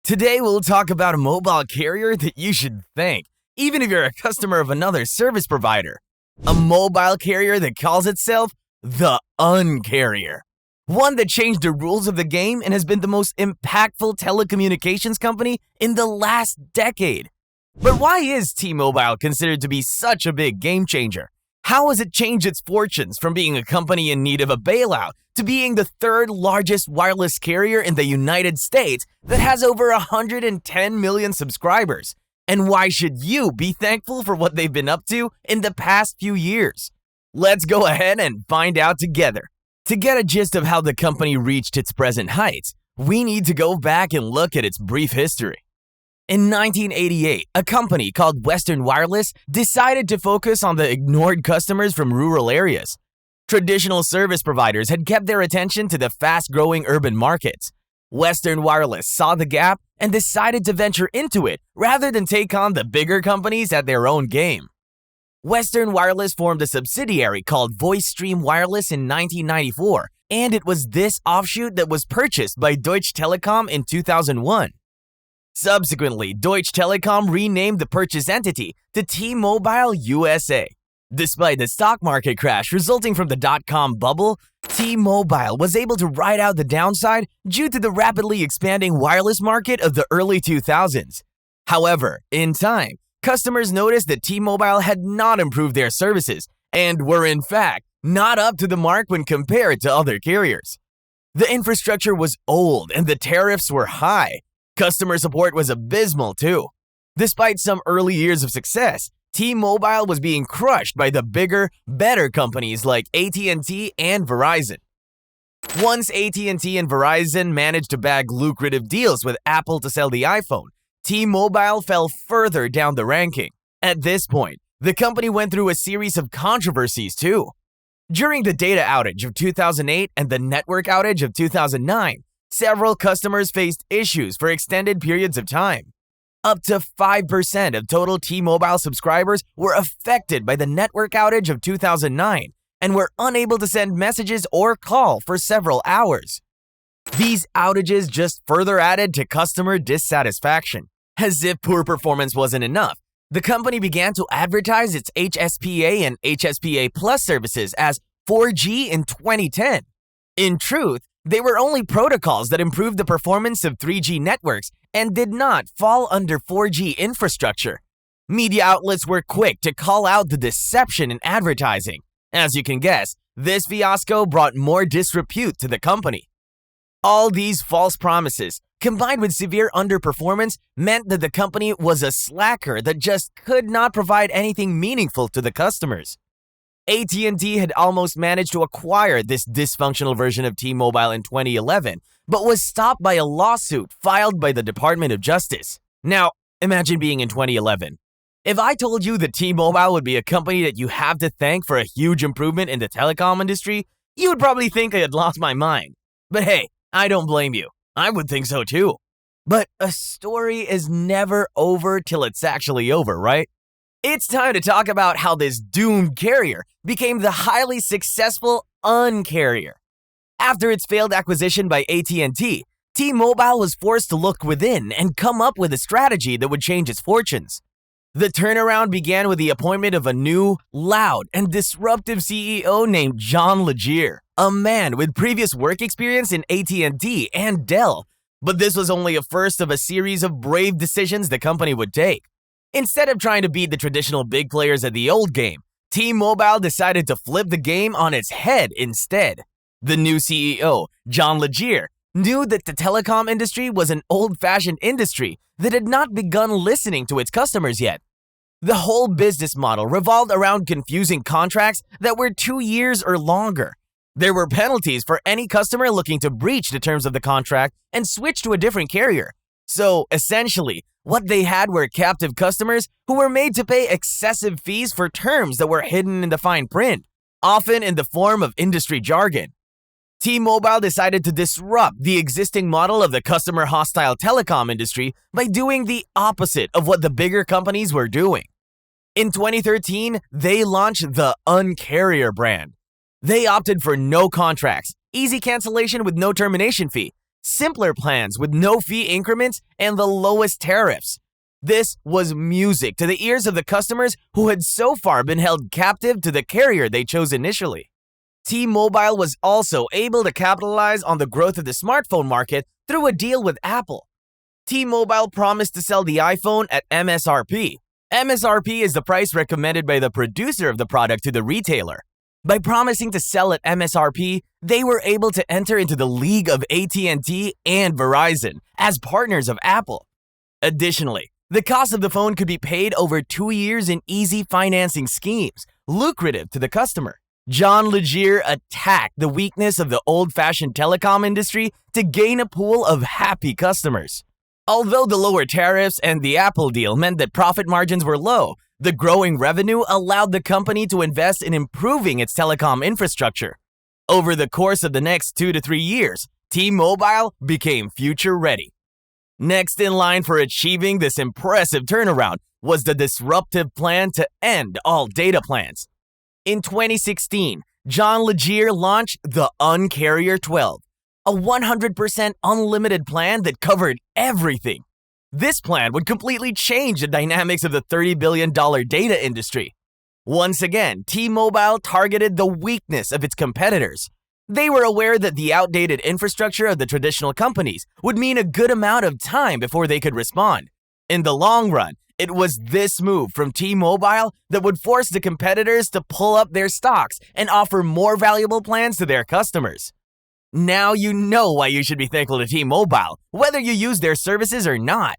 Today we'll talk about a mobile carrier that you should thank, even if you're a customer of another service provider. A mobile carrier that calls itself the Uncarrier. One that changed the rules of the game and has been the most impactful telecommunications company in the last decade. But why is T-Mobile considered to be such a big game changer? How has it changed its fortunes from being a company in need of a bailout to being the third largest wireless carrier in the United States that has over 110 million subscribers? And why should you be thankful for what they've been up to in the past few years? Let's go ahead and find out together. To get a gist of how the company reached its present heights, we need to go back and look at its brief history. In 1988, a company called Western Wireless decided to focus on the ignored customers from rural areas. Traditional service providers had kept their attention to the fast-growing urban markets. Western Wireless saw the gap and decided to venture into it rather than take on the bigger companies at their own game. Western Wireless formed a subsidiary called VoiceStream Wireless in 1994, and it was this offshoot that was purchased by Deutsche Telekom in 2001. Subsequently, Deutsche Telekom renamed the purchased entity to T-Mobile USA. Despite the stock market crash resulting from the dot-com bubble, T-Mobile was able to ride out the downside due to the rapidly expanding wireless market of the early 2000s. However, in time, customers noticed that T-Mobile had not improved their services and were in fact not up to the mark when compared to other carriers. The infrastructure was old and the tariffs were high. Customer support was abysmal too. Despite some early years of success, T-Mobile was being crushed by the bigger, better companies like AT&T and Verizon. Once AT&T and Verizon managed to bag lucrative deals with Apple to sell the iPhone, T-Mobile fell further down the ranking. At this point, the company went through a series of controversies too. During the data outage of 2008 and the network outage of 2009, several customers faced issues for extended periods of time. Up to 5% of total T-Mobile subscribers were affected by the network outage of 2009 and were unable to send messages or call for several hours. These outages just further added to customer dissatisfaction. As if poor performance wasn't enough, the company began to advertise its HSPA and HSPA Plus services as 4G in 2010. In truth, they were only protocols that improved the performance of 3G networks and did not fall under 4G infrastructure. Media outlets were quick to call out the deception in advertising. As you can guess, this fiasco brought more disrepute to the company. All these false promises, combined with severe underperformance, meant that the company was a slacker that just could not provide anything meaningful to the customers. AT&T had almost managed to acquire this dysfunctional version of T-Mobile in 2011, but was stopped by a lawsuit filed by the Department of Justice. Now, imagine being in 2011. If I told you that T-Mobile would be a company that you have to thank for a huge improvement in the telecom industry, you would probably think I had lost my mind. But hey, I don't blame you. I would think so too. But a story is never over till it's actually over, right? It's time to talk about how this doomed carrier became the highly successful Uncarrier. After its failed acquisition by AT&T, T-Mobile was forced to look within and come up with a strategy that would change its fortunes. The turnaround began with the appointment of a new, loud, and disruptive CEO named John Legere, a man with previous work experience in AT&T and Dell. But this was only a first of a series of brave decisions the company would take. Instead of trying to beat the traditional big players at the old game, T-Mobile decided to flip the game on its head instead. The new CEO, John Legere, knew that the telecom industry was an old-fashioned industry that had not begun listening to its customers yet. The whole business model revolved around confusing contracts that were 2 years or longer. There were penalties for any customer looking to breach the terms of the contract and switch to a different carrier. So, essentially, what they had were captive customers who were made to pay excessive fees for terms that were hidden in the fine print, often in the form of industry jargon. T-Mobile decided to disrupt the existing model of the customer-hostile telecom industry by doing the opposite of what the bigger companies were doing. In 2013, they launched the Uncarrier brand. They opted for no contracts, easy cancellation with no termination fee, simpler plans with no fee increments, and the lowest tariffs. This was music to the ears of the customers who had so far been held captive to the carrier they chose initially. T-Mobile was also able to capitalize on the growth of the smartphone market through a deal with Apple. T-Mobile promised to sell the iPhone at MSRP. MSRP is the price recommended by the producer of the product to the retailer. By promising to sell at MSRP, they were able to enter into the league of AT&T and Verizon as partners of Apple. Additionally, the cost of the phone could be paid over 2 years in easy financing schemes, lucrative to the customer. John Legere attacked the weakness of the old-fashioned telecom industry to gain a pool of happy customers. Although the lower tariffs and the Apple deal meant that profit margins were low, the growing revenue allowed the company to invest in improving its telecom infrastructure. Over the course of the next 2 to 3 years, T-Mobile became future-ready. Next in line for achieving this impressive turnaround was the disruptive plan to end all data plans. In 2016, John Legere launched the Un-carrier 12, a 100% unlimited plan that covered everything. This plan would completely change the dynamics of the $30 billion data industry. Once again, T-Mobile targeted the weakness of its competitors. They were aware that the outdated infrastructure of the traditional companies would mean a good amount of time before they could respond. In the long run, it was this move from T-Mobile that would force the competitors to pull up their stocks and offer more valuable plans to their customers. Now you know why you should be thankful to T-Mobile, whether you use their services or not.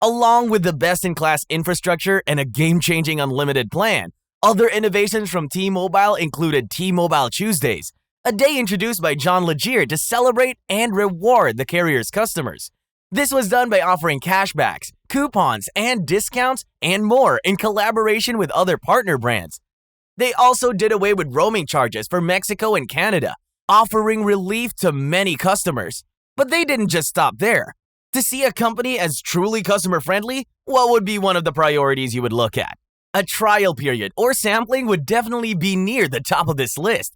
Along with the best-in-class infrastructure and a game-changing unlimited plan, other innovations from T-Mobile included T-Mobile Tuesdays, a day introduced by John Legere to celebrate and reward the carrier's customers. This was done by offering cashbacks, coupons, and discounts, and more in collaboration with other partner brands. They also did away with roaming charges for Mexico and Canada, offering relief to many customers. But they didn't just stop there. To see a company as truly customer-friendly, what would be one of the priorities you would look at? A trial period or sampling would definitely be near the top of this list.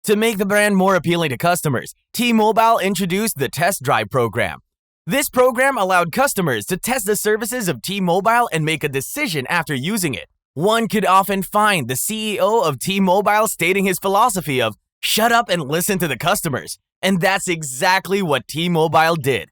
To make the brand more appealing to customers, T-Mobile introduced the Test Drive program. This program allowed customers to test the services of T-Mobile and make a decision after using it. One could often find the CEO of T-Mobile stating his philosophy of, "Shut up and listen to the customers." And that's exactly what T-Mobile did.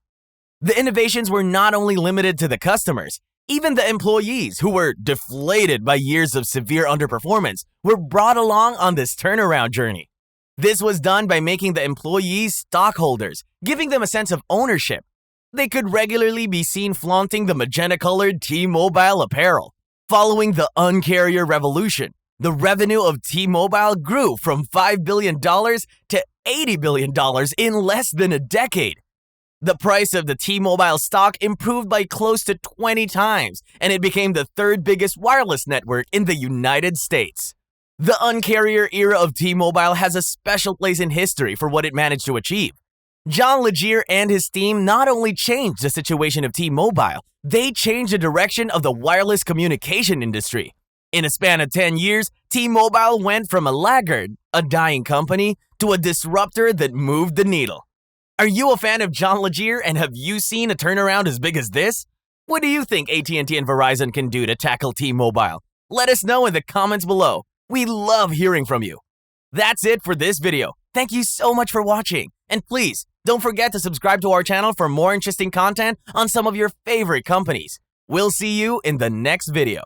The innovations were not only limited to the customers, even the employees who were deflated by years of severe underperformance were brought along on this turnaround journey. This was done by making the employees stockholders, giving them a sense of ownership. They could regularly be seen flaunting the magenta-colored T-Mobile apparel. Following the Un-carrier revolution, the revenue of T-Mobile grew from $5 billion to $80 billion in less than a decade. The price of the T-Mobile stock improved by close to 20 times, and it became the third biggest wireless network in the United States. The Un-carrier era of T-Mobile has a special place in history for what it managed to achieve. John Legere and his team not only changed the situation of T-Mobile, they changed the direction of the wireless communication industry. In a span of 10 years, T-Mobile went from a laggard, a dying company, to a disruptor that moved the needle. Are you a fan of John Legere, and have you seen a turnaround as big as this? What do you think AT&T and Verizon can do to tackle T-Mobile? Let us know in the comments below. We love hearing from you. That's it for this video. Thank you so much for watching. And please, don't forget to subscribe to our channel for more interesting content on some of your favorite companies. We'll see you in the next video.